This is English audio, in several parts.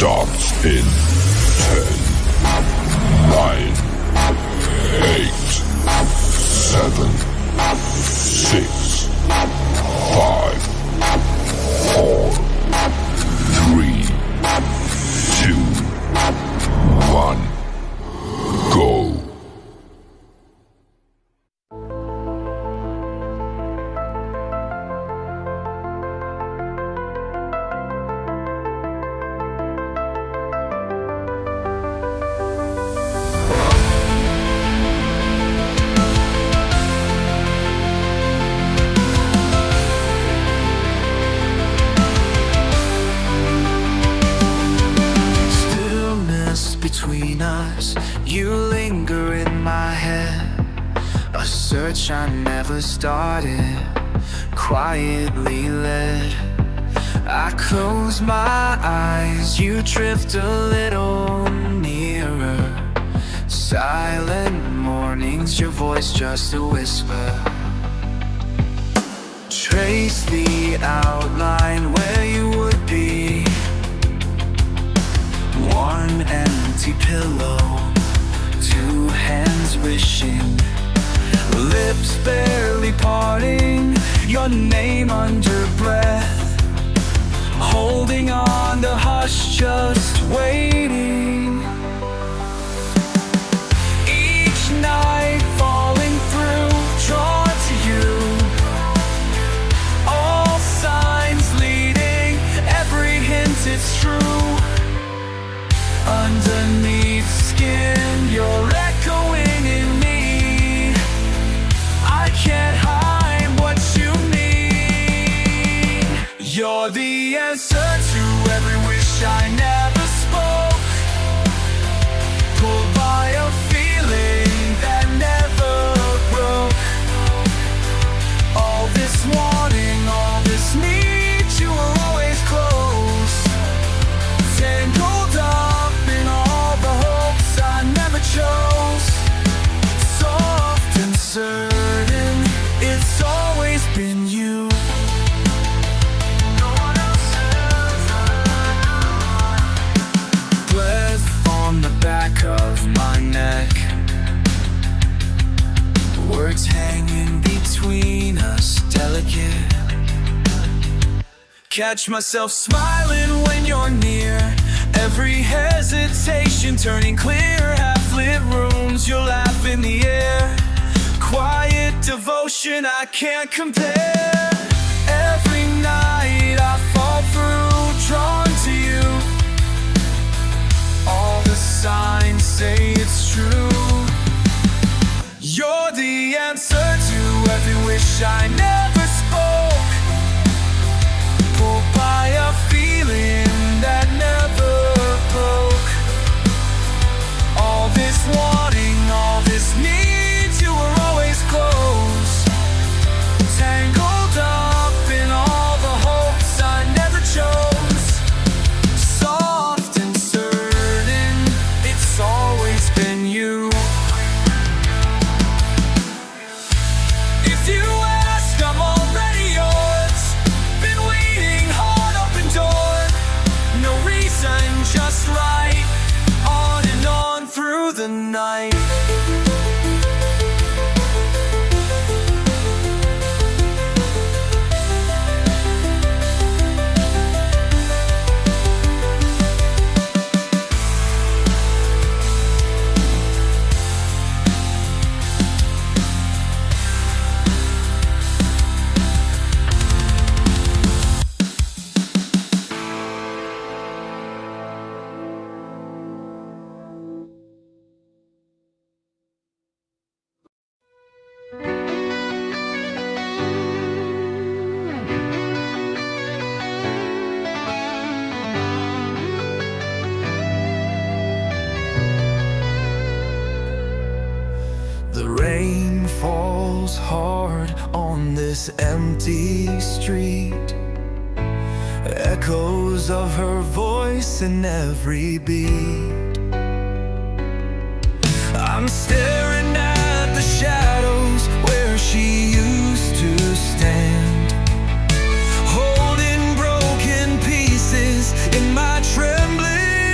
starts in 10, 9, 8, 7, 6, 5, 4, 3, 2, 1, go. Between us, you linger in my head. A search I never started, quietly led. I close my eyes, you drift a little nearer. Silent mornings, your voice just a whisper. Trace the outline where you would be. One empty pillow, two hands wishing, lips barely parting, your name under breath, holding on to hush, just waiting. Each night falling through, drawn to you. All signs leading, every hint it's true. Underneath skin, you're echoing in me. I can't hide what you mean. You're the answer to every wish I never spoke. Pulled by a feeling that never broke. All this wanting, all this need, you were always close. Tangled up in all the hopes I never chose. Soft and certain, it's always been you. No one else else. Breath on the back of my neck, words hanging between us, delicate. Catch myself smiling when you're near. Every hesitation turning clear. Half-lit rooms, your laugh in the air. Quiet devotion I can't compare. Every night I fall through, drawn to you. All the signs say it's true. You're the answer to every wish I never spoke. Pulled by a feeling that never broke. All this wanting, all this need, you were always close. Tangled up in all the hopes I never chose. Soft and certain, it's always been you. If you ask, I'm already yours. Been waiting, heart open door. No reason, just right. On and on through the night. The rain falls hard on this empty street. Echoes of her voice in every beat. I'm staring at the shadows where she used to stand, holding broken pieces in my trembling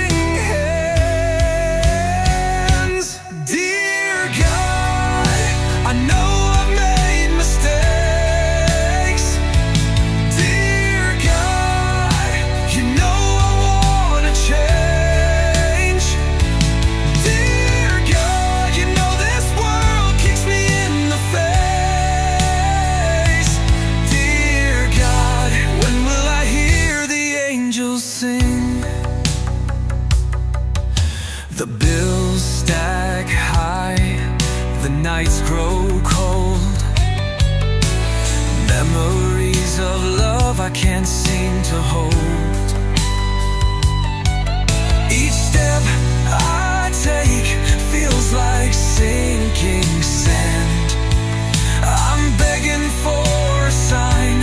The bills stack high, the nights grow cold. Memories of love I can't seem to hold. Each step I take feels like sinking sand. I'm begging for a sign,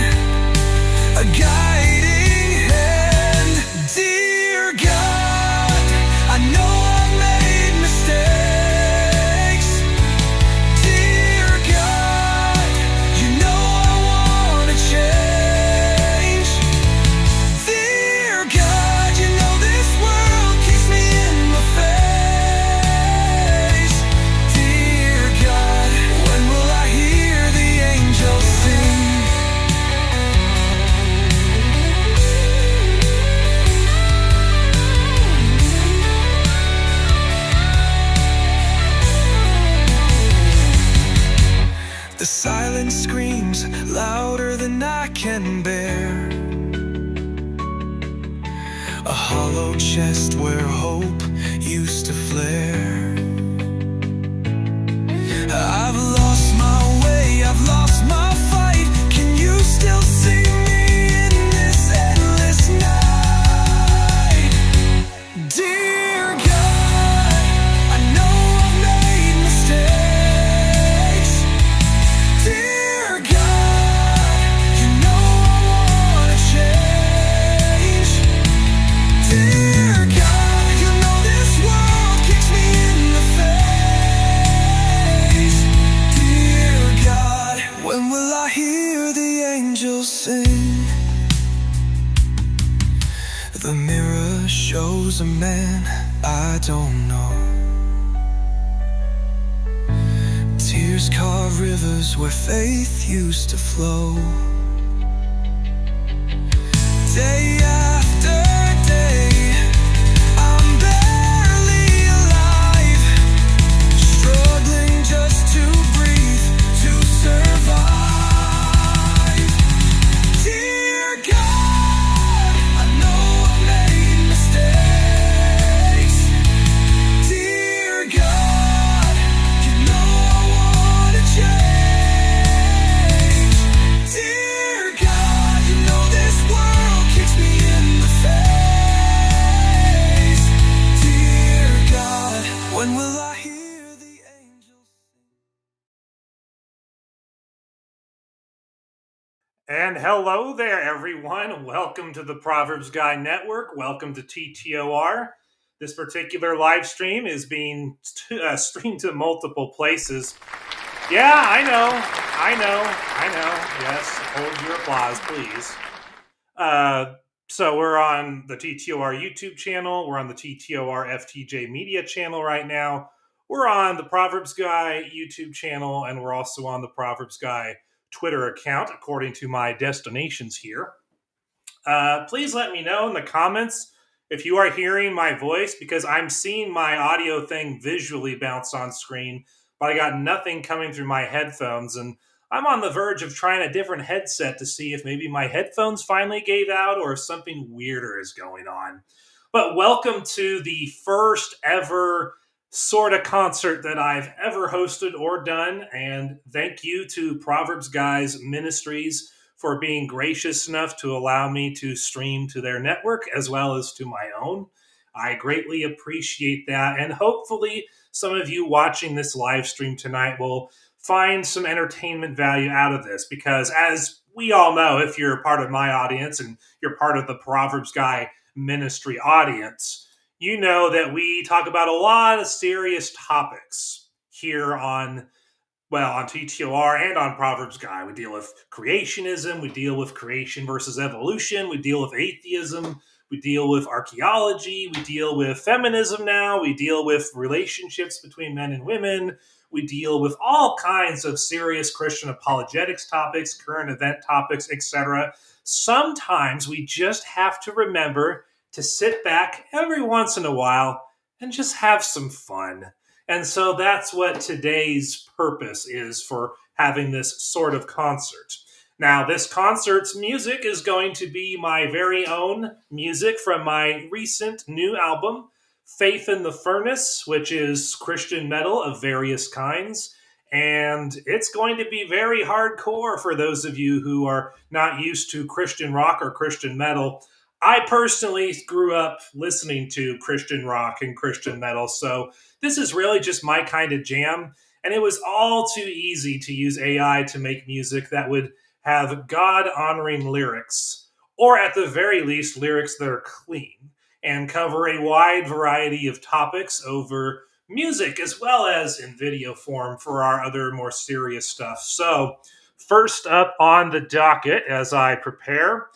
a guiding hand. Dear God, I know I've made mistakes. Dear God, you know I want to change. Dear God, you know this world kicks me in the face. Dear God, when will I hear the angels sing? The silence screams louder than I can bear. A hollow chest where hope used to flare. I've lost my way, I've lost my fight. Can you still see me in this endless night? Dear God, I know I've made mistakes. Dear God, you know I want to change. Dear God, you know this world kicks me in the face. Dear God, when will I hear the angels sing? The mirror shows a man I don't know. Tears carve rivers where faith used to flow. Day after day, I'm barely alive, struggling just to breathe, to survive. Dear God, I know I've made mistakes. Dear God, you know I want to change. Dear God, you know this world kicks me in the face. Dear God, when will I hear the angels sing? And hello there, everyone. Welcome to the Proverbs Guy Network. Welcome to TTOR. This particular live stream is being streamed to multiple places. Yeah, I know. Yes, hold your applause, please. So we're on the TTOR YouTube channel. We're on the TTOR FTJ Media channel right now. We're on the Proverbs Guy YouTube channel, and we're also on the Proverbs Guy Twitter account, according to my destinations here. Please let me know in the comments if you are hearing my voice, because I'm seeing my audio thing visually bounce on screen, but I got nothing coming through my headphones, and I'm on the verge of trying a different headset to see if maybe my headphones finally gave out or if something weirder is going on. But welcome to the first ever sort of concert that I've ever hosted or done, and thank you to Proverbs Guys Ministries for being gracious enough to allow me to stream to their network as well as to my own. I greatly appreciate that, and hopefully some of you watching this live stream tonight will find some entertainment value out of this, because as we all know, if you're part of my audience and you're part of the Proverbs Guy Ministry audience, you know that we talk about a lot of serious topics here on TTOR and on Proverbs Guy. We deal with creationism, we deal with creation versus evolution, we deal with atheism, we deal with archaeology, we deal with feminism now, we deal with relationships between men and women, we deal with all kinds of serious Christian apologetics topics, current event topics, etc. Sometimes we just have to remember to sit back every once in a while and just have some fun. And so that's what today's purpose is for having this sort of concert. Now, this concert's music is going to be my very own music from my recent new album, Faith in the Furnace, which is Christian metal of various kinds. And it's going to be very hardcore for those of you who are not used to Christian rock or Christian metal. I personally grew up listening to Christian rock and Christian metal, so this is really just my kind of jam. And it was all too easy to use AI to make music that would have God honoring lyrics, or at the very least, lyrics that are clean and cover a wide variety of topics over music as well as in video form for our other more serious stuff. So, first up on the docket as I prepare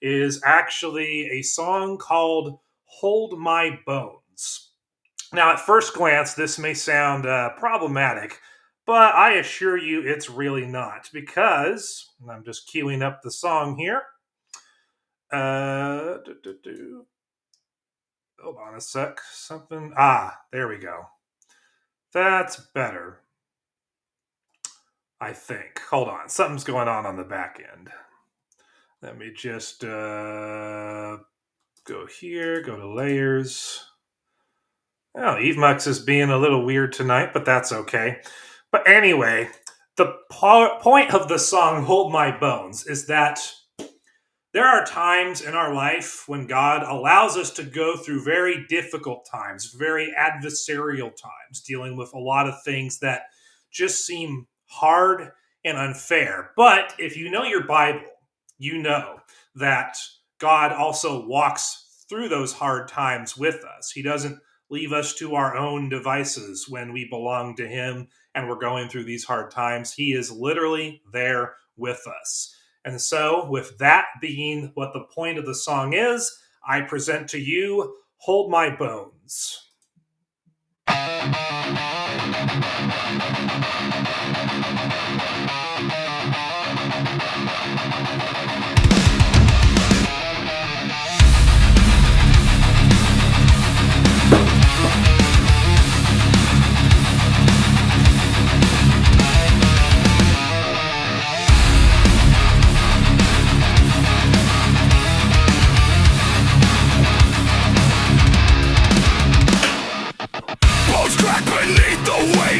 is actually a song called Hold My Bones. Now, at first glance, this may sound problematic, but I assure you it's really not, because I'm just queuing up the song here. Hold on a sec. There we go. That's better, I think. Hold on. Something's going on the back end. Let me just go here, go to layers. Oh, EveMux is being a little weird tonight, but that's okay. But anyway, the point of the song Hold My Bones is that there are times in our life when God allows us to go through very difficult times, very adversarial times, dealing with a lot of things that just seem hard and unfair. But if you know your Bible, you know that God also walks through those hard times with us. He doesn't leave us to our own devices when we belong to Him and we're going through these hard times. He is literally there with us. And so, with that being what the point of the song is, I present to you Hold My Bones.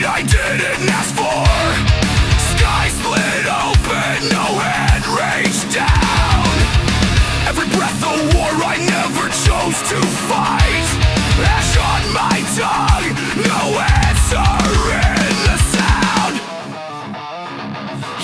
I didn't ask for. Sky split open, no hand reached down. Every breath a war I never chose to fight. Ash on my tongue, no answer in the sound.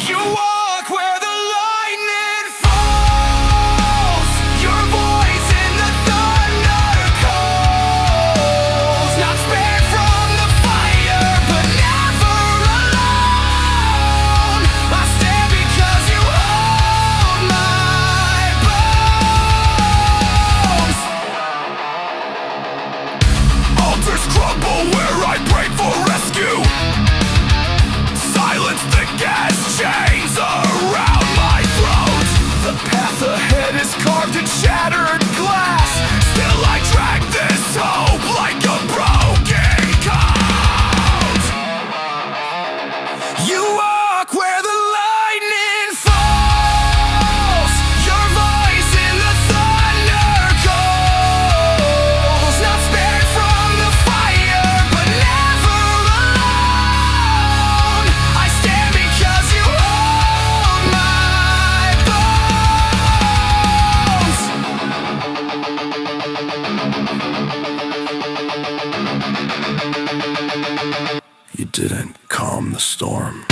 You walk where the lightning falls. Your voice in the thunder calls. Not spared from the fire, but never alone. I stand because you hold my bones. Altars crumble where I pray for rescue. Silence thick as chains around my throat. The path ahead is carved in shattered glass. Still I drag this hope like a broken coat. You walk where the lightning falls. Your voice in the thunder calls. Not spared from the fire, but never alone. I stand because you hold my bones. You didn't calm the storm.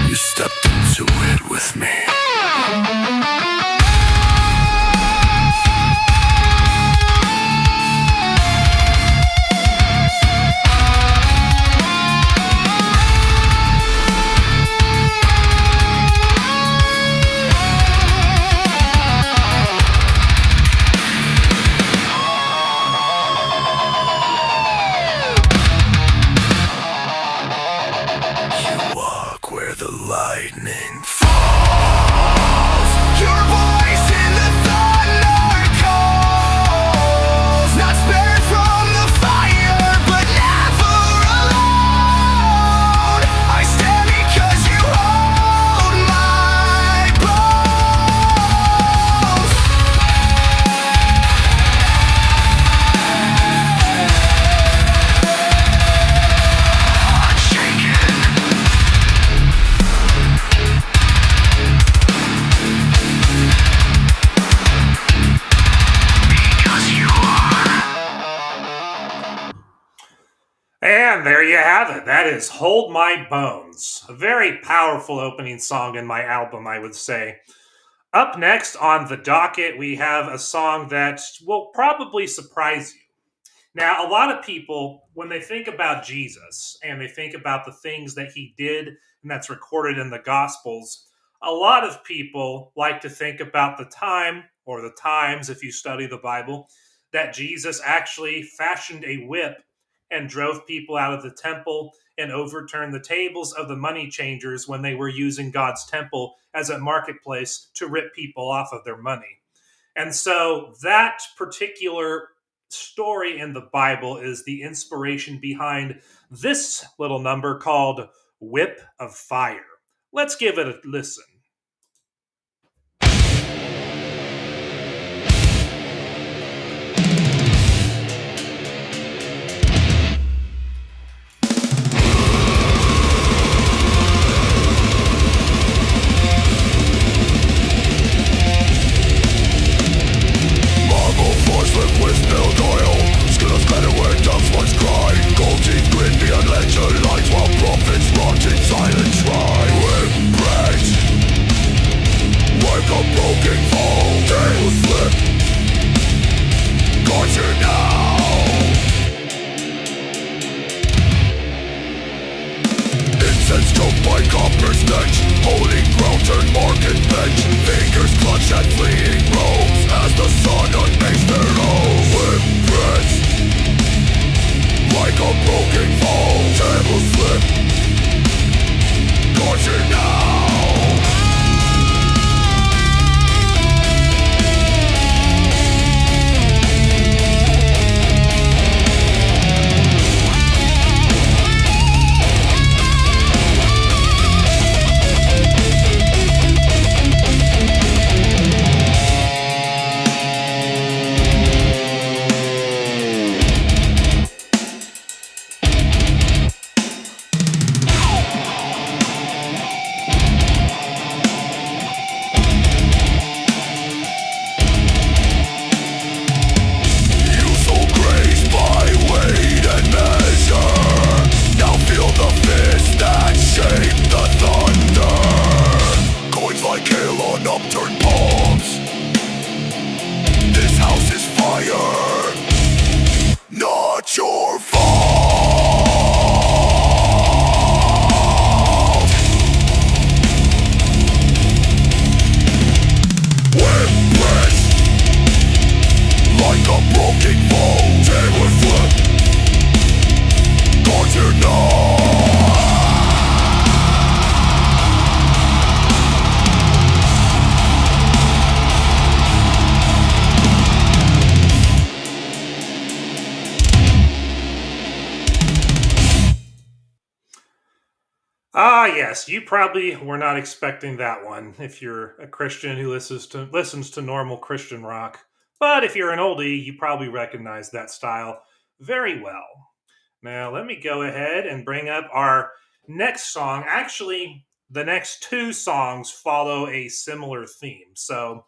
You stepped into it with me. You walk where the lightning falls. And there you have it. That is Hold My Bones. A very powerful opening song in my album, I would say. Up next on the docket, we have a song that will probably surprise you. Now, a lot of people, when they think about Jesus and they think about the things that he did and that's recorded in the Gospels, a lot of people like to think about the time, or the times if you study the Bible, that Jesus actually fashioned a whip and drove people out of the temple and overturned the tables of the money changers when they were using God's temple as a marketplace to rip people off of their money. And so that particular story in the Bible is the inspiration behind this little number called Whip of Fire. Let's give it a listen. Ah, yes, you probably were not expecting that one if you're a Christian who listens to normal Christian rock. But if you're an oldie, you probably recognize that style very well. Now, let me go ahead and bring up our next song. Actually, the next two songs follow a similar theme. So,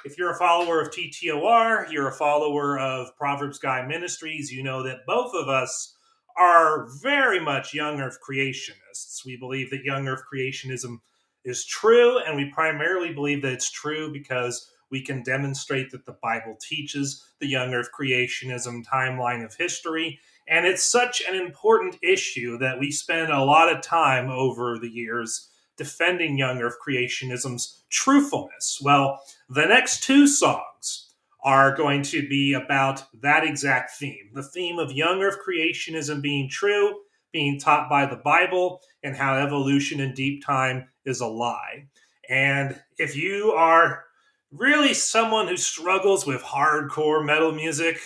if you're a follower of TTOR, you're a follower of ProverbsGuys Ministries, you know that both of us are very much young earth creationists. We believe that young earth creationism is true, and we primarily believe that it's true because we can demonstrate that the Bible teaches the young earth creationism timeline of history. And it's such an important issue that we spend a lot of time over the years defending young earth creationism's truthfulness. Well, the next two songs are going to be about that exact theme, the theme of young earth creationism being true, being taught by the Bible, and how evolution in deep time is a lie. And if you are really someone who struggles with hardcore metal music,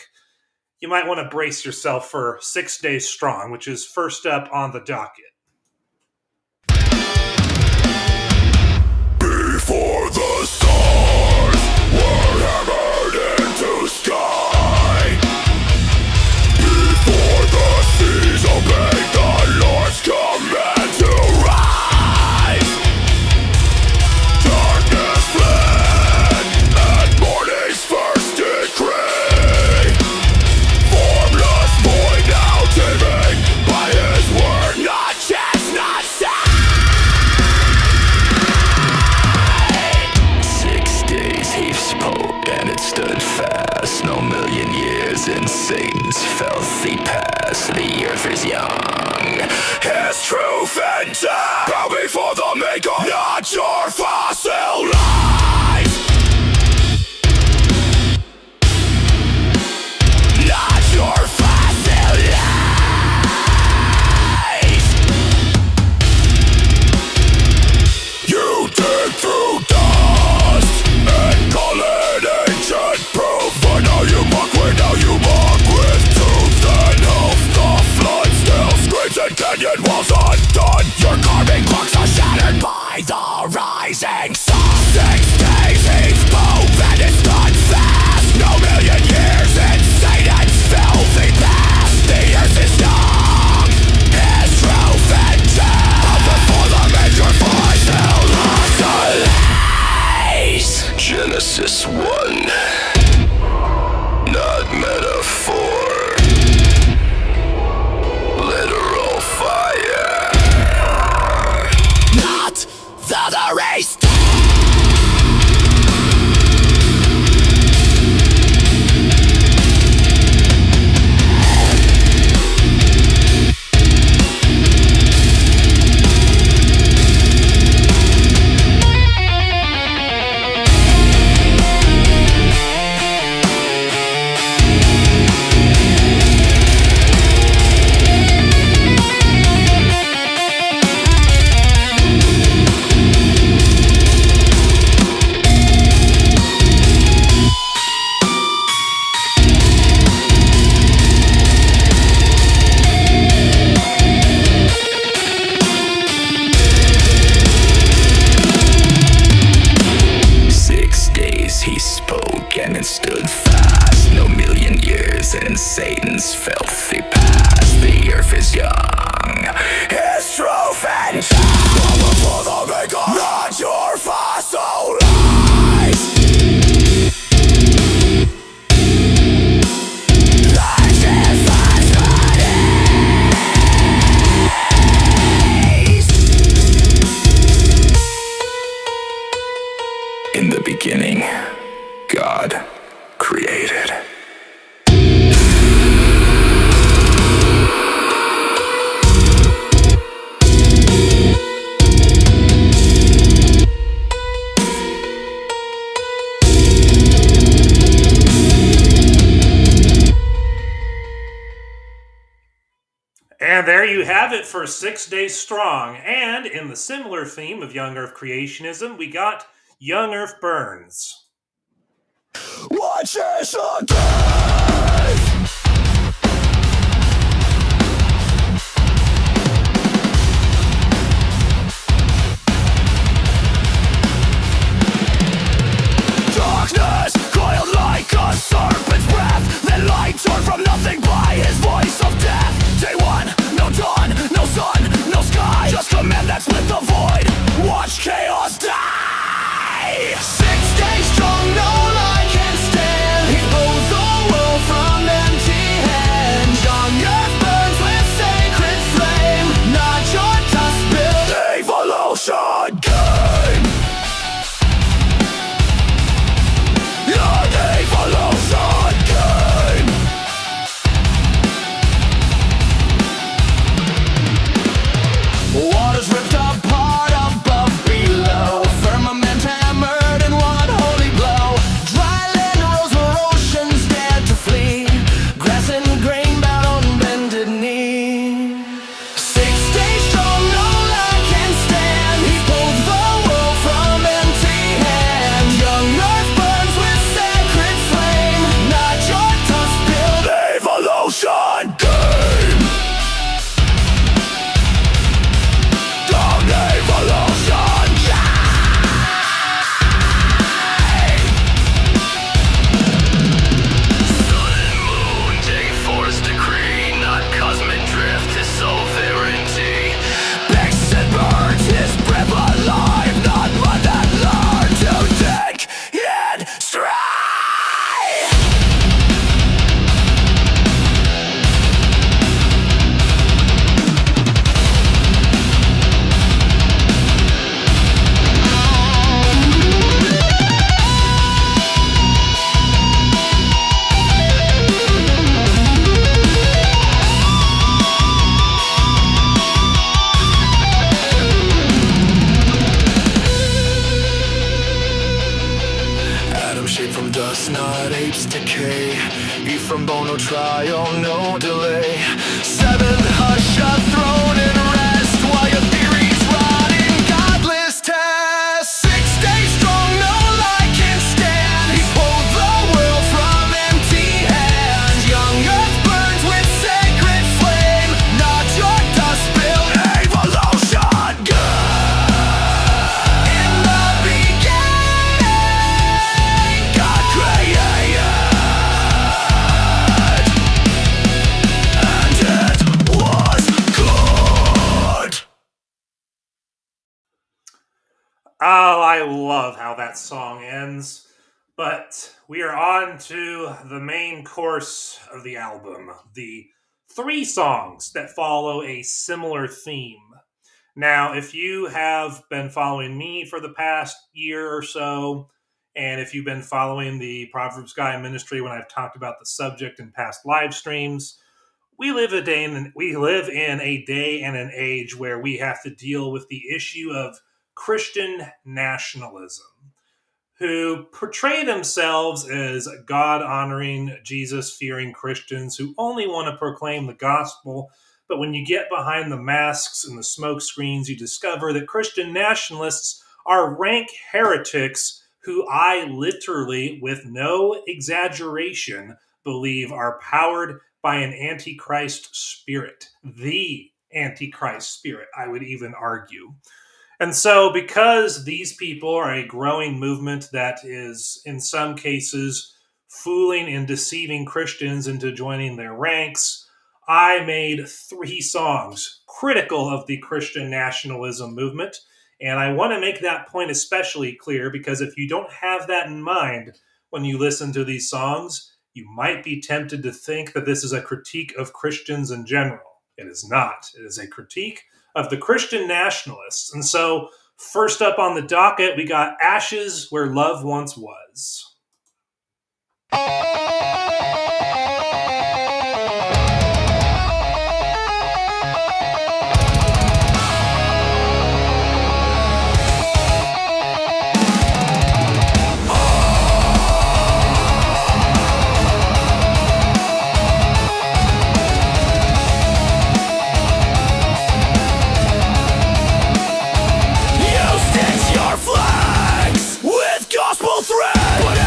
you might want to brace yourself for 6 Days Strong, which is first up on the docket. Before the stars were hammered into sky, before the seas obeyed the Lord's command to rise, darkness fled at morning's first decree. Formless void now teeming by Satan's filthy past, the earth is young. His truth and death bow before the maker, not your fossil lies. Not your fossil lies. You dig through dust and call it ancient proof. But now you mock with tooth and hoof. The flood still screams and canyon walls undone. Your carving clocks are shattered by the rising sun. 6 days he's moved and it's gone fast. No million years in Satan's filthy past. The earth is young, his truth and death before the major fossil lies. Genesis 1, not metaphor, literal fire. Not the race. Satan's filthy past, the earth is young. His truth and death before the maker, not your fossil lies. Lies and fantasies. In the beginning, God created. And there you have it for 6 Days Strong. And in the similar theme of Young Earth creationism, we got Young Earth Burns. Watch this again! Darkness coiled like a serpent's breath, then light torn from nothing by his voice of death. Day 1, no dawn, no sun, no sky, just command that split the void. Watch chaos die. 6 days strong, no lie can stand. He blows the world blood apes decay. Eat from bone, no trial, no delay. Seventh hush a throne and rest while your theories rot in godless tests. 6 days strong, no lie can stand. He pulled the world from empty hands. Young earth burns with sacred flame. Not your dust built evolution. In the beginning, God created, and it was good. Oh, I love how that song ends. But we are on to the main course of the album, the 3 songs that follow a similar theme. Now, if you have been following me for the past year or so, and if you've been following the Proverbs Guy Ministry when I've talked about the subject in past live streams, we live in a day and an age where we have to deal with the issue of Christian nationalism, who portray themselves as God-honoring, Jesus-fearing Christians who only want to proclaim the gospel. But when you get behind the masks and the smoke screens, you discover that Christian nationalists are rank heretics who I literally, with no exaggeration, believe are powered by an antichrist spirit. The antichrist spirit, I would even argue. And so, because these people are a growing movement that is, in some cases, fooling and deceiving Christians into joining their ranks, I made 3 songs critical of the Christian nationalism movement. And I want to make that point especially clear because if you don't have that in mind when you listen to these songs, you might be tempted to think that this is a critique of Christians in general. It is not. It is a critique of the Christian nationalists. And so, first up on the docket, we got Ashes Where Love Once Was. You stitch your flags with gospel thread, but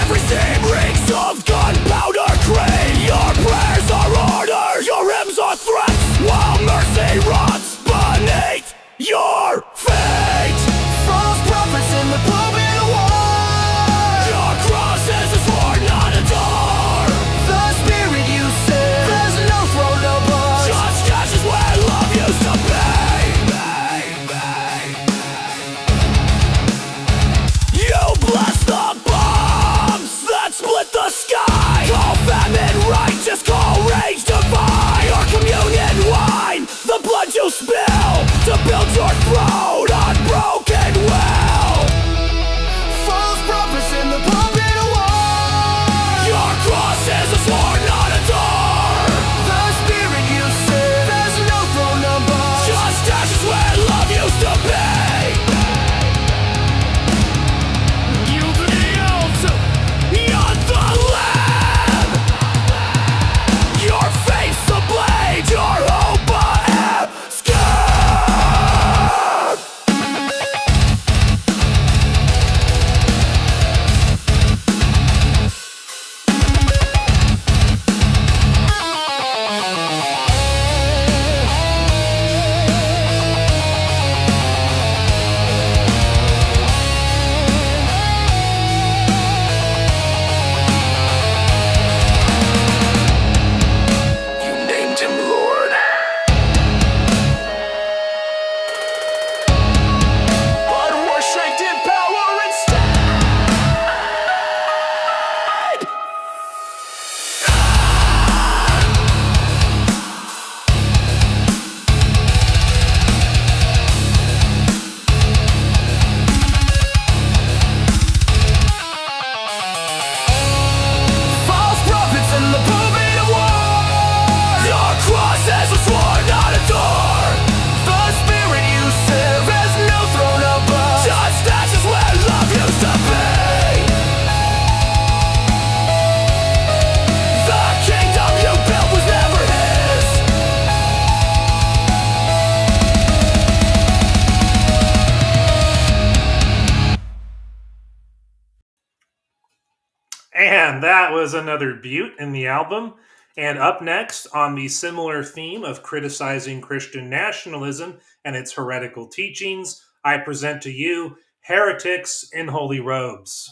And that was another Butte in the album. And up next, on the similar theme of criticizing Christian nationalism and its heretical teachings, I present to you Heretics in Holy Robes.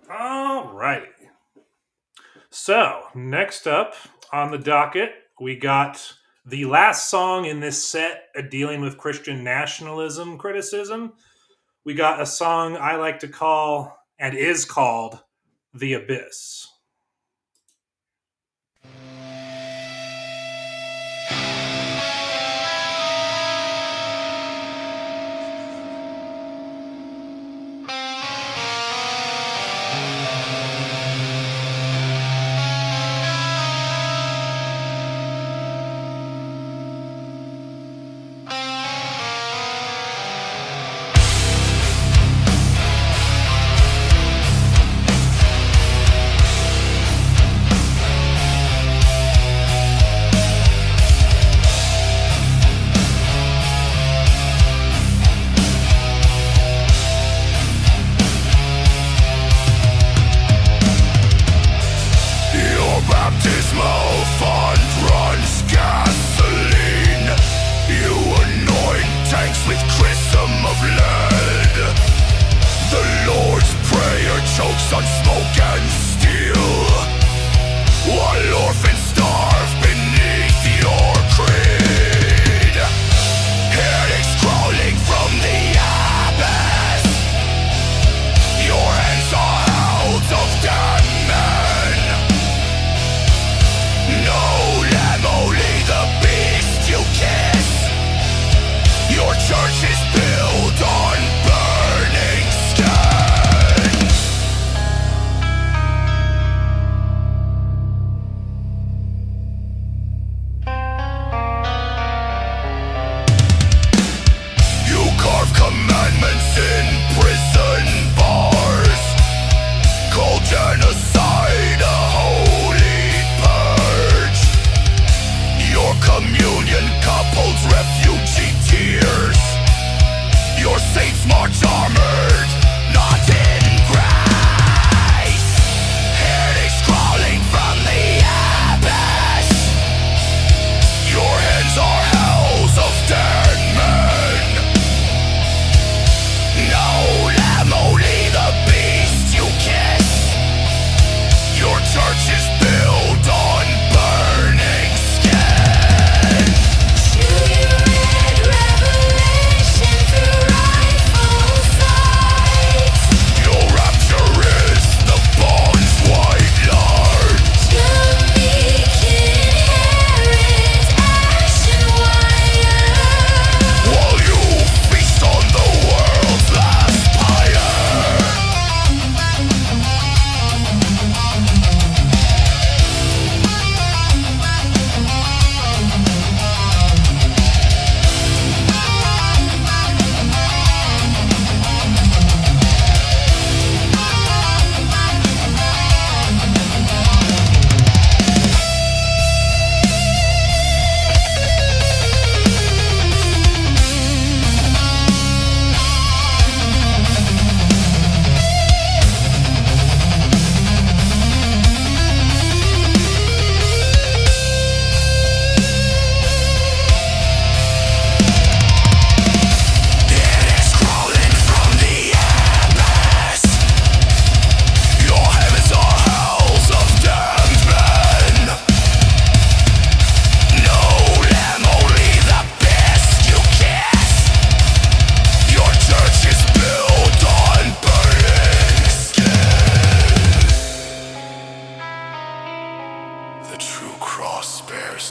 All right. So, next up on the docket, we got the last song in this set dealing with Christian nationalism criticism. We got a song I like to call, and is called, The Abyss.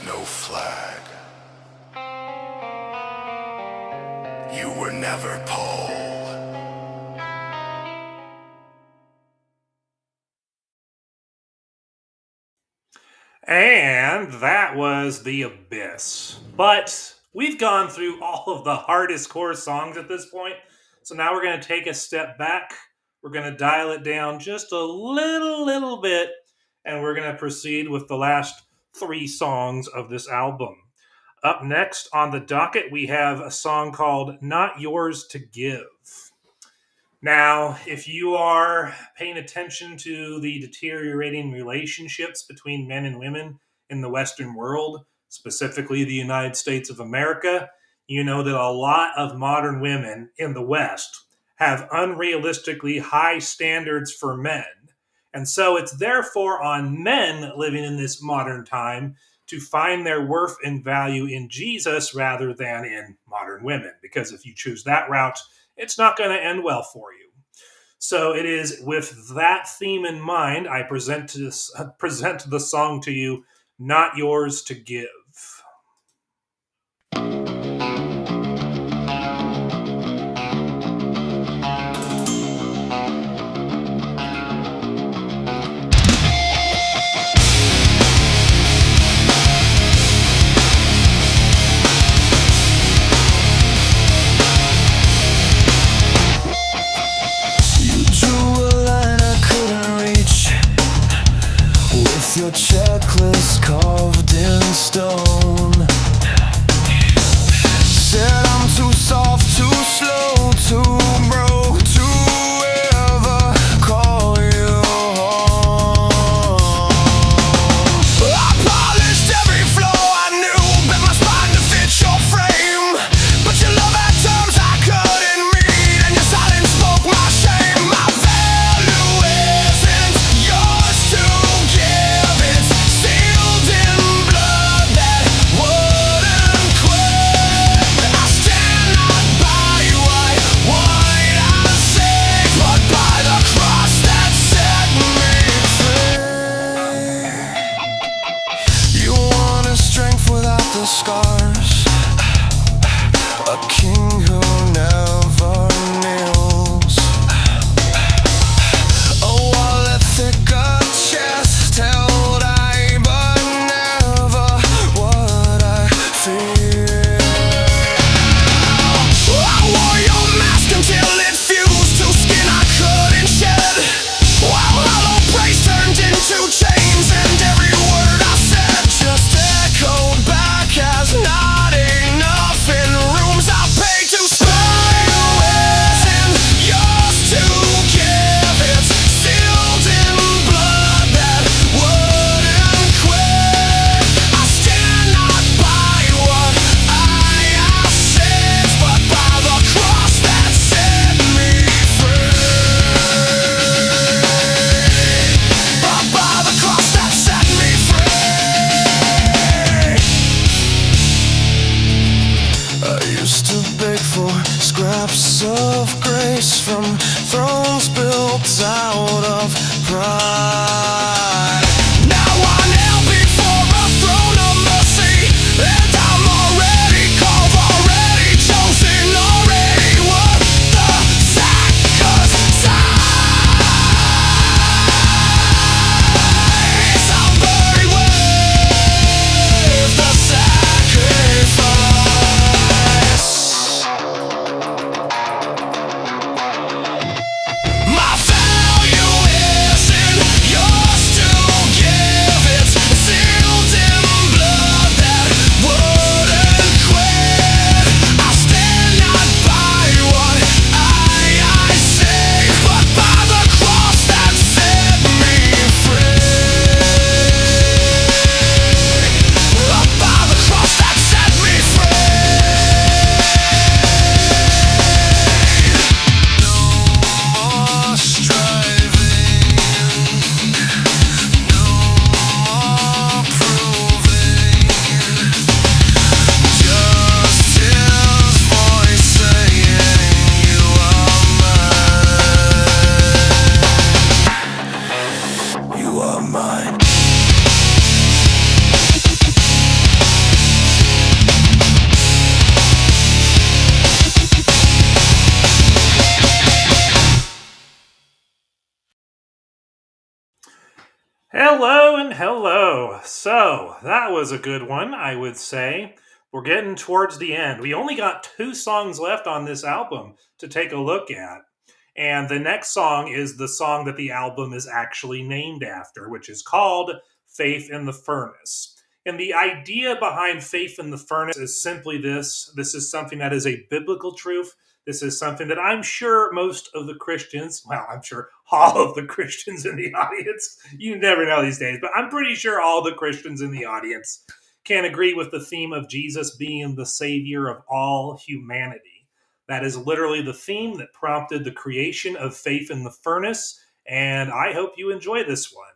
no flag. You were never Paul. And that was The Abyss. But we've gone through all of the hardest core songs at this point, so now we're going to take a step back. We're going to dial it down just a little bit, and we're going to proceed with the last 3 songs of this album. Up next on the docket, we have a song called Not Yours to Give. Now, if you are paying attention to the deteriorating relationships between men and women in the Western world, specifically the United States of America, you know that a lot of modern women in the West have unrealistically high standards for men. And so it's therefore on men living in this modern time to find their worth and value in Jesus rather than in modern women. Because if you choose that route, it's not going to end well for you. So it is with that theme in mind, I present the song to you, Not Yours to Give. Your checklist carved in stone. Said I'm too soft, too slow, too broke to ever call you home. I polished every flaw I knew, bent my spine to fit your frame. But your love had terms I couldn't meet, and your silence spoke my shame. My value isn't yours to give. Sealed in blood that wouldn't quit. I stand not by what I say, but by the cross that set me free. You wanted strength without the scars, a king who never kneels, a wallet thick, a chest held high, but never what I feel. I wore your mask until it fused to skin I couldn't shed, while hollow praise turned into chains, and every word I said just echoed back as not enough in rooms I paid to stay. Isn't yours to give. It's sealed in blood that wouldn't quit. I stand not by what I said, but by the cross that set me free. But by the cross that set me free. I used to beg for scraps of grace from thrones built out of pride. Now I kneel before a throne of mercy, and I'm already called, already chosen, already worth the sacrifice. I'm buried with the sacrifice. Hello and hello. So, that was a good one, I would say. We're getting towards the end. We only got 2 songs left on this album to take a look at. And the next song is the song that the album is actually named after, which is called Faith in the Furnace. And the idea behind Faith in the Furnace is simply this. This is something that is a biblical truth. This is something that I'm sure most of the Christians, well, I'm sure all of the Christians in the audience, you never know these days, but I'm pretty sure all the Christians in the audience can agree with the theme of Jesus being the Savior of all humanity. That is literally the theme that prompted the creation of Faith in the Furnace, and I hope you enjoy this one.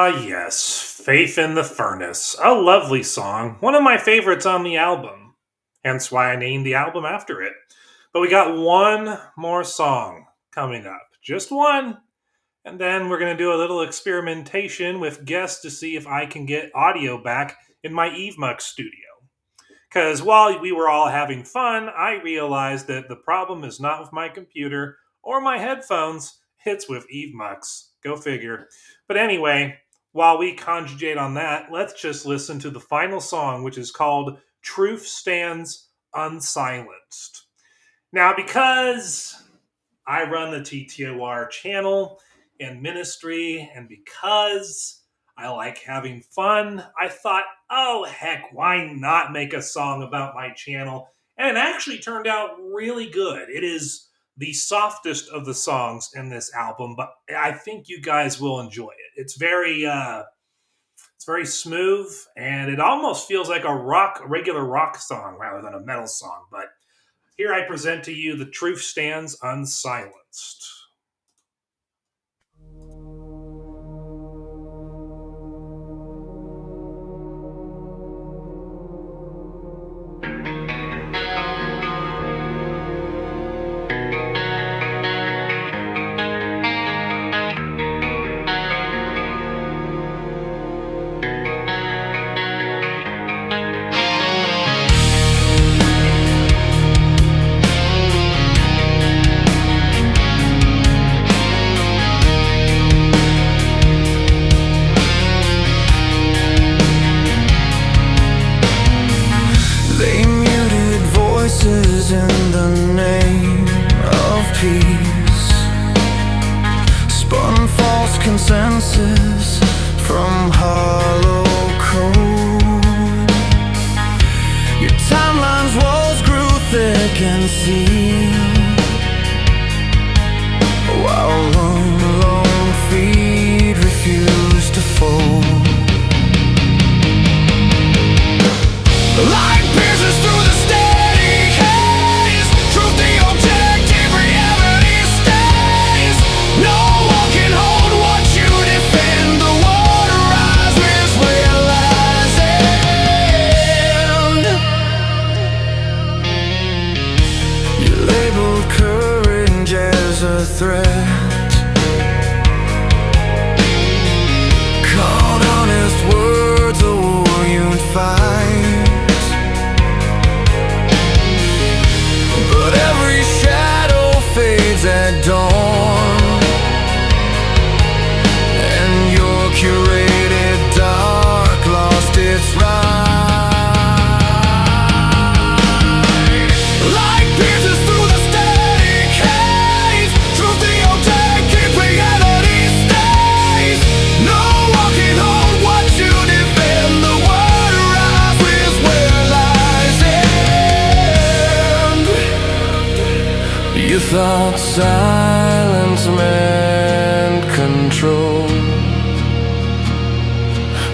Ah, yes, Faith in the Furnace. A lovely song. One of my favorites on the album. Hence why I named the album after it. But we got one more song coming up. Just one. And then we're going to do a little experimentation with guests to see if I can get audio back in my EveMux studio. Because while we were all having fun, I realized that the problem is not with my computer or my headphones, it's with EveMux. Go figure. But anyway, while we conjugate on that, let's just listen to the final song, which is called Truth Stands Unsilenced. Now, because I run the TTOR channel and ministry, and because I like having fun, I thought, oh heck, why not make a song about my channel? And it actually turned out really good. It is the softest of the songs in this album, but I think you guys will enjoy it. It's very smooth, and it almost feels like a regular rock song rather than a metal song. But here I present to you The Truth Stands Unsilenced. In the name of peace, spun false consensus from hollow code. Your timeline's walls grew thick and sealed, while one lone feet refused to fold. Light pierces through the threat, called honest words a war you'd fight, but every shadow fades at dawn, and your curated dark lost its right. You thought silence meant control,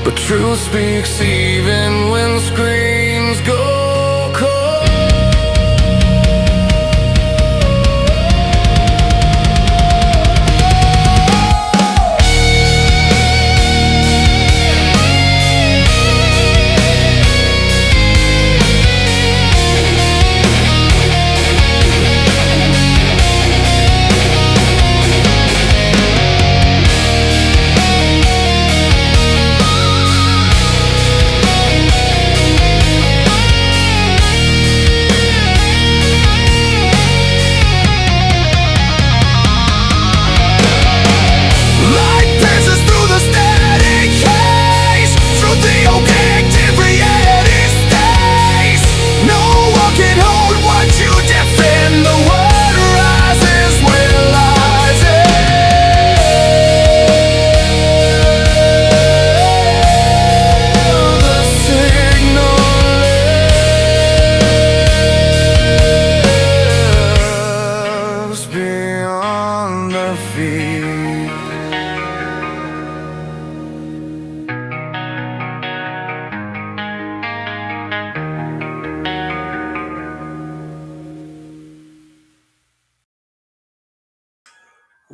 but truth speaks even when screams go cold.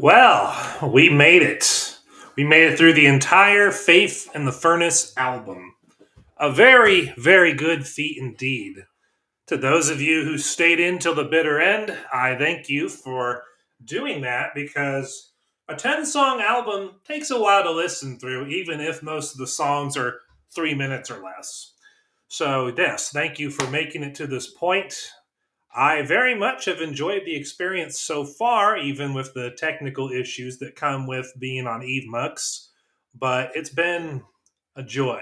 Well, we made it. We made it through the entire Faith in the Furnace album. A very, very good feat indeed. To those of you who stayed in till the bitter end, I thank you for doing that, because a 10-song album takes a while to listen through, even if most of the songs are 3 minutes or less. So, yes, thank you for making it to this point. I very much have enjoyed the experience so far, even with the technical issues that come with being on Eve Mux, but it's been a joy.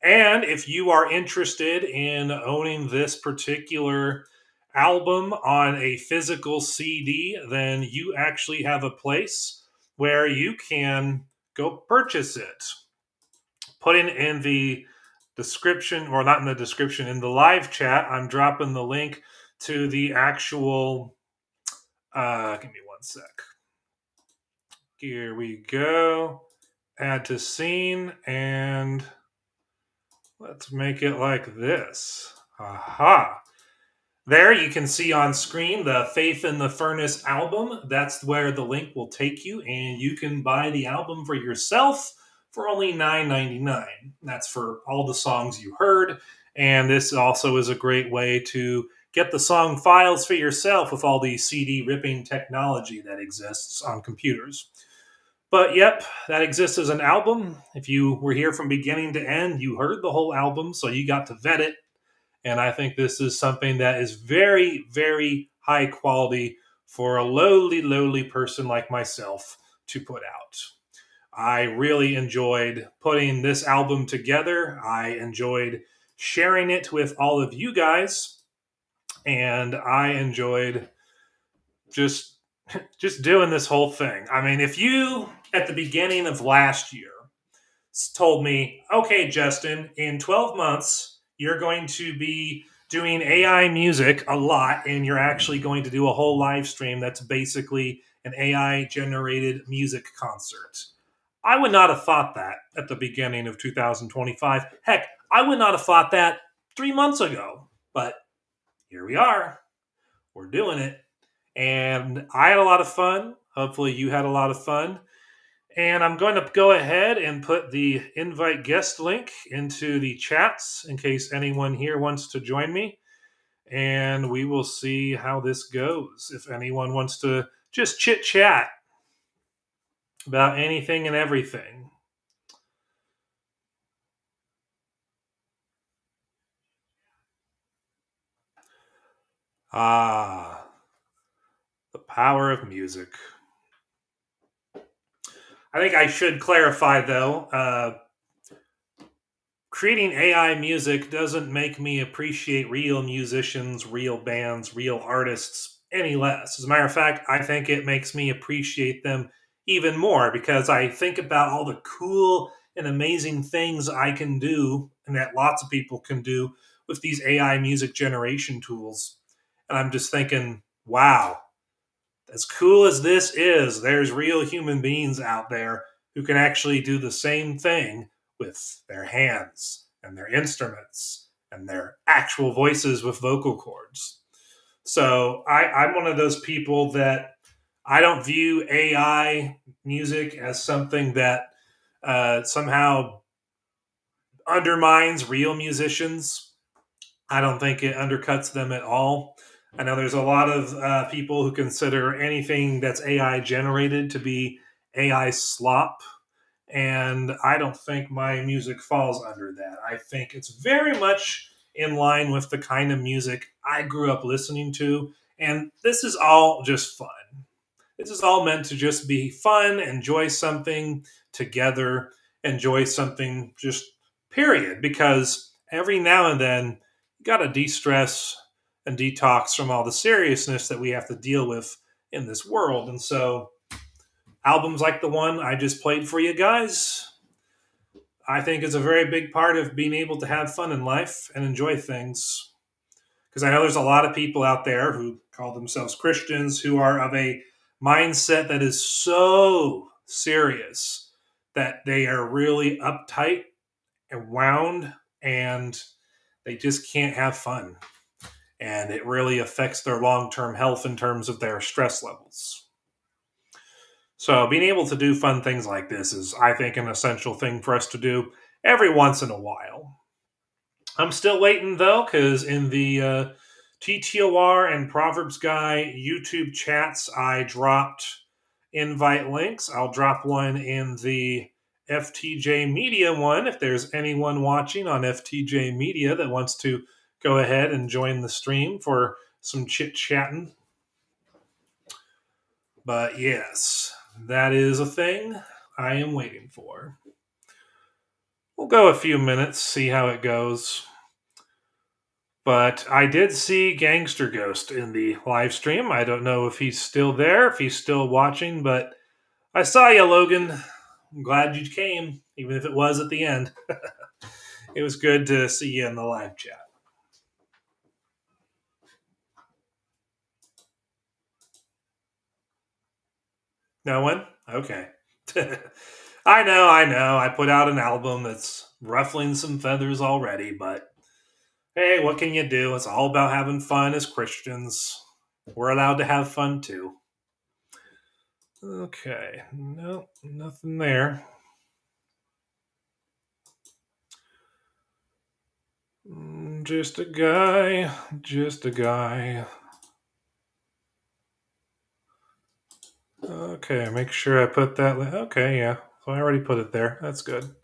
And if you are interested in owning this particular album on a physical CD, then you actually have a place where you can go purchase it. Putting in the description, or not in the description, in the live chat, I'm dropping the link to the actual. Give me one sec. Here we go. Add to scene, and let's make it like this. Aha. There you can see on screen the Faith in the Furnace album. That's where the link will take you, and you can buy the album for yourself for only $9.99. That's for all the songs you heard, and this also is a great way to get the song files for yourself with all the CD ripping technology that exists on computers. But yep, that exists as an album. If you were here from beginning to end, you heard the whole album, so you got to vet it. And I think this is something that is very, very high quality for a lowly person like myself to put out. I really enjoyed putting this album together. I enjoyed sharing it with all of you guys. And I enjoyed just doing this whole thing. I mean, if you, at the beginning of last year, told me, okay, Justin, in 12 months, you're going to be doing AI music a lot, and you're actually going to do a whole live stream that's basically an AI generated music concert, I would not have thought that at the beginning of 2025. Heck, I would not have thought that 3 months ago. But here we are. We're doing it. And I had a lot of fun. Hopefully you had a lot of fun. And I'm going to go ahead and put the invite guest link into the chats in case anyone here wants to join me. And we will see how this goes. If anyone wants to just chit chat about anything and everything. Ah, the power of music. I think I should clarify, though, creating AI music doesn't make me appreciate real musicians, real bands, real artists any less. As a matter of fact, I think it makes me appreciate them even more, because I think about all the cool and amazing things I can do and that lots of people can do with these AI music generation tools. And I'm just thinking, wow, as cool as this is, there's real human beings out there who can actually do the same thing with their hands and their instruments and their actual voices with vocal cords. So I'm one of those people that I don't view AI music as something that somehow undermines real musicians. I don't think it undercuts them at all. I know there's a lot of people who consider anything that's AI generated to be AI slop. And I don't think my music falls under that. I think it's very much in line with the kind of music I grew up listening to. And this is all just fun. This is all meant to just be fun, enjoy something together, enjoy something just period. Because every now and then, you got to de stress and detox from all the seriousness that we have to deal with in this world. And so, albums like the one I just played for you guys, I think is a very big part of being able to have fun in life and enjoy things. Because I know there's a lot of people out there who call themselves Christians who are of a mindset that is so serious that they are really uptight and wound, and they just can't have fun. And it really affects their long-term health in terms of their stress levels. So being able to do fun things like this is, I think, an essential thing for us to do every once in a while. I'm still waiting though, because in the TTOR and Proverbs Guy YouTube chats, I dropped invite links. I'll drop one in the FTJ Media one if there's anyone watching on FTJ Media that wants to go ahead and join the stream for some chit chatting. But yes, that is a thing I am waiting for. We'll go a few minutes, see how it goes. But I did see Gangster Ghost in the live stream. I don't know if he's still there, if he's still watching, but I saw you, Logan. I'm glad you came, even if it was at the end. It was good to see you in the live chat. No one? Okay. I know. I put out an album that's ruffling some feathers already, but hey, what can you do? It's all about having fun as Christians. We're allowed to have fun too. Okay. No, nothing there. Just a guy. Okay, make sure I put that. Okay, yeah. So I already put it there. That's good.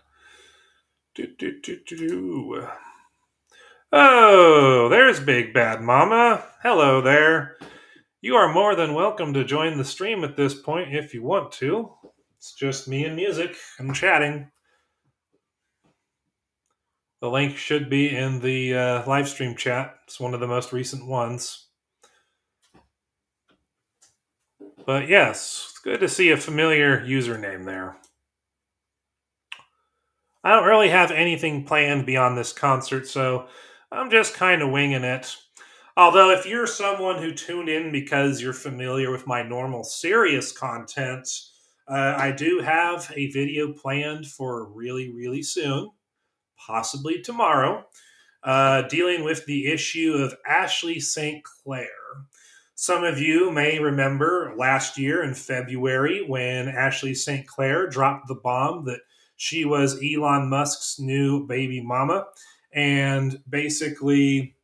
Oh, there's Big Bad Mama. Hello there. You are more than welcome to join the stream at this point if you want to. It's just me and music and chatting. The link should be in the live stream chat. It's one of the most recent ones. But yes, it's good to see a familiar username there. I don't really have anything planned beyond this concert, so I'm just kind of winging it. Although, if you're someone who tuned in because you're familiar with my normal serious content, I do have a video planned for really, really soon, possibly tomorrow, dealing with the issue of Ashley St. Clair. Some of you may remember last year in February when Ashley St. Clair dropped the bomb that she was Elon Musk's new baby mama. And basically,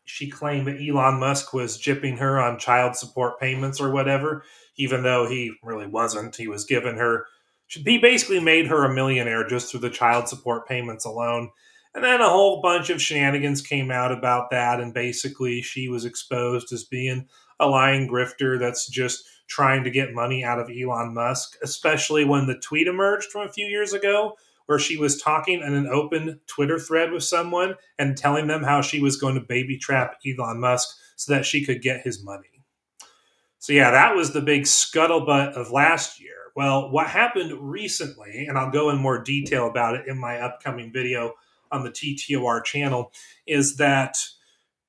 she claimed that Elon Musk was gypping her on child support payments or whatever, even though he really wasn't. He was giving her, he basically made her a millionaire just through the child support payments alone. And then a whole bunch of shenanigans came out about that, and basically she was exposed as being a lying grifter that's just trying to get money out of Elon Musk, especially when the tweet emerged from a few years ago where she was talking in an open Twitter thread with someone and telling them how she was going to baby trap Elon Musk so that she could get his money. So yeah, that was the big scuttlebutt of last year. Well, what happened recently, and I'll go in more detail about it in my upcoming video on the TTOR channel, is that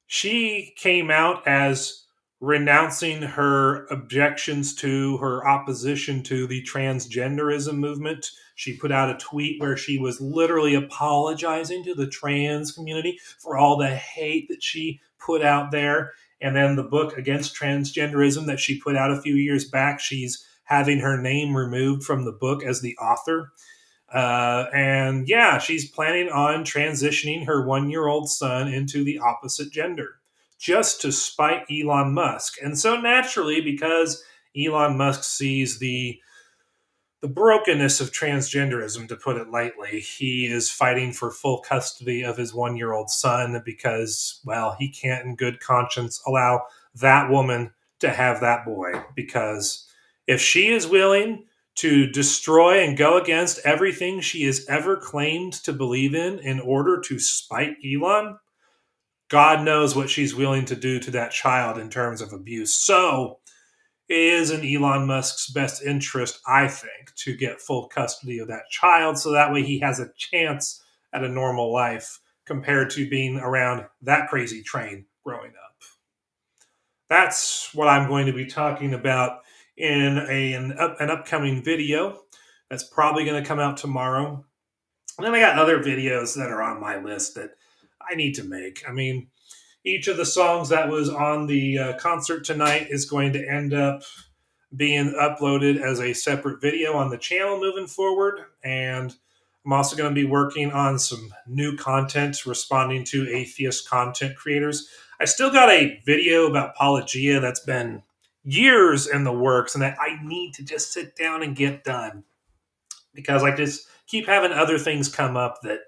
she came out as renouncing her objections to her opposition to the transgenderism movement. She put out a tweet where she was literally apologizing to the trans community for all the hate that she put out there. And then the book Against Transgenderism that she put out a few years back, she's having her name removed from the book as the author. And yeah, she's planning on transitioning her 1-year-old son into the opposite gender just to spite Elon Musk. And so naturally, because Elon Musk sees the brokenness of transgenderism, to put it lightly, he is fighting for full custody of his 1-year-old son because, well, he can't in good conscience allow that woman to have that boy. Because if she is willing to destroy and go against everything she has ever claimed to believe in order to spite Elon, God knows what she's willing to do to that child in terms of abuse. So it is in Elon Musk's best interest, I think, to get full custody of that child so that way he has a chance at a normal life compared to being around that crazy train growing up. That's what I'm going to be talking about in an upcoming video that's probably going to come out tomorrow. And then I got other videos that are on my list that I need to make. I mean, each of the songs that was on the concert tonight is going to end up being uploaded as a separate video on the channel moving forward. And I'm also going to be working on some new content responding to atheist content creators. I still got a video about apologia that's been years in the works and that I need to just sit down and get done because I just keep having other things come up that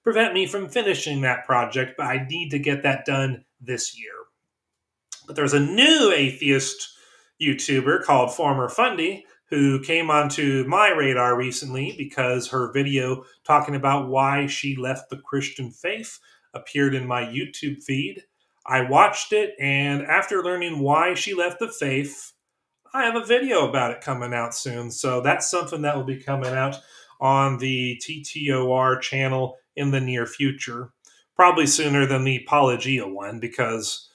prevent me from finishing that project, but I need to get that done this year. But there's a new atheist YouTuber called Former Fundy who came onto my radar recently because her video talking about why she left the Christian faith appeared in my YouTube feed. I watched it, and after learning why she left the faith, I have a video about it coming out soon. So that's something that will be coming out on the TTOR channel in the near future. Probably sooner than the Apologia one because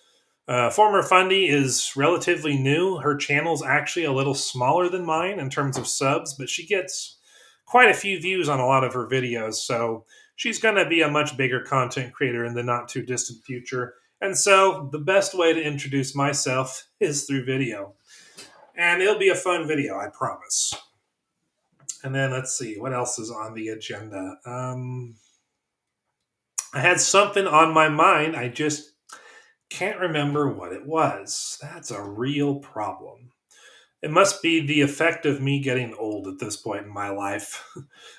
Former Fundy is relatively new. Her channel's actually a little smaller than mine in terms of subs, but she gets quite a few views on a lot of her videos. So she's going to be a much bigger content creator in the not too distant future. And so the best way to introduce myself is through video. And it'll be a fun video, I promise. And then let's see, what else is on the agenda? I had something on my mind. I just can't remember what it was. That's a real problem. It must be the effect of me getting old at this point in my life.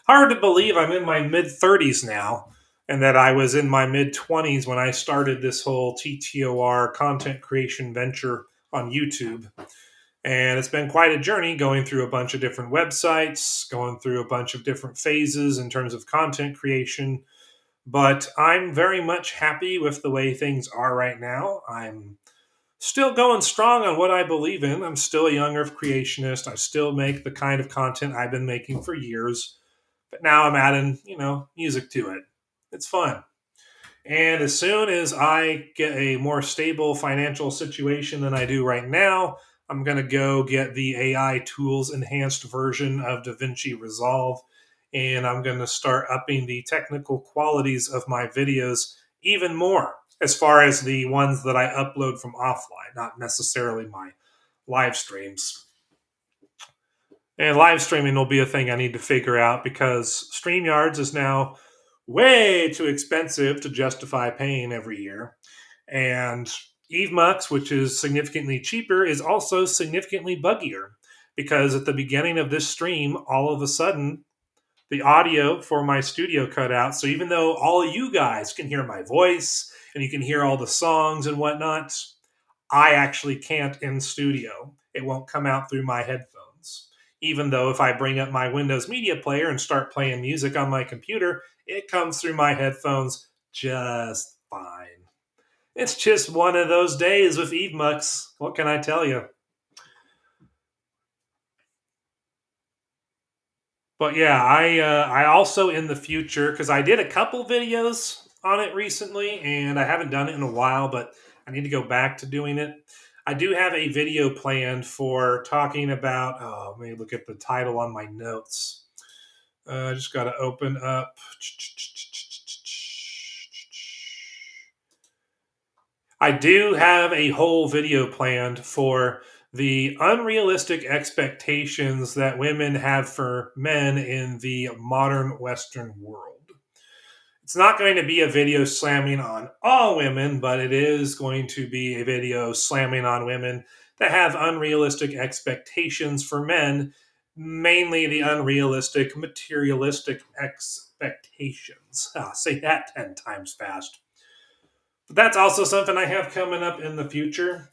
Hard to believe I'm in my mid-30s now, and that I was in my mid-20s when I started this whole TTOR content creation venture on YouTube. And it's been quite a journey going through a bunch of different websites, going through a bunch of different phases in terms of content creation. But I'm very much happy with the way things are right now. I'm still going strong on what I believe in. I'm still a young earth creationist. I still make the kind of content I've been making for years. But now I'm adding, music to it. It's fun. And as soon as I get a more stable financial situation than I do right now, I'm going to go get the AI tools enhanced version of DaVinci Resolve. And I'm going to start upping the technical qualities of my videos even more, as far as the ones that I upload from offline, not necessarily my live streams. And live streaming will be a thing I need to figure out because StreamYards is now way too expensive to justify paying every year. And EveMux, which is significantly cheaper, is also significantly buggier because at the beginning of this stream, all of a sudden, the audio for my studio cut out. So even though all of you guys can hear my voice and you can hear all the songs and whatnot, I actually can't in studio. It won't come out through my headphones. Even though if I bring up my Windows Media Player and start playing music on my computer, it comes through my headphones just fine. It's just one of those days with EveMux. What can I tell you? But yeah, I also in the future, because I did a couple videos on it recently, and I haven't done it in a while, but I need to go back to doing it. I do have a video planned for talking about, let me look at the title on my notes. I just got to open up. I do have a whole video planned for the unrealistic expectations that women have for men in the modern Western world. It's not going to be a video slamming on all women, but it is going to be a video slamming on women that have unrealistic expectations for men, mainly the unrealistic, materialistic expectations. Say that 10 times fast. But that's also something I have coming up in the future.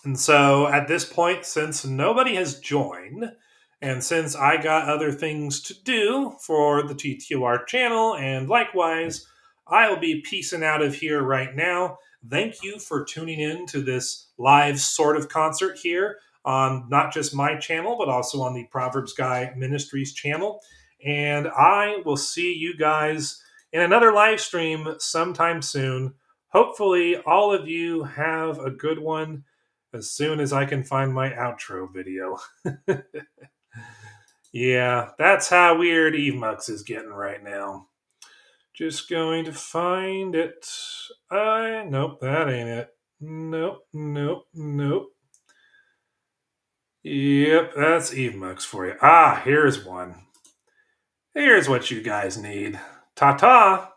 And so at this point, since nobody has joined, and since I got other things to do for the TTOR channel, and likewise, I will be peacing out of here right now. Thank you for tuning in to this live sort of concert here on not just my channel, but also on the ProverbsGuys Ministries channel. And I will see you guys in another live stream sometime soon. Hopefully, all of you have a good one as soon as I can find my outro video. Yeah, that's how weird EveMux is getting right now. Just going to find it. Nope, that ain't it. Nope. Yep, that's Evemucks for you. Ah, here's one. Here's what you guys need. Ta-ta!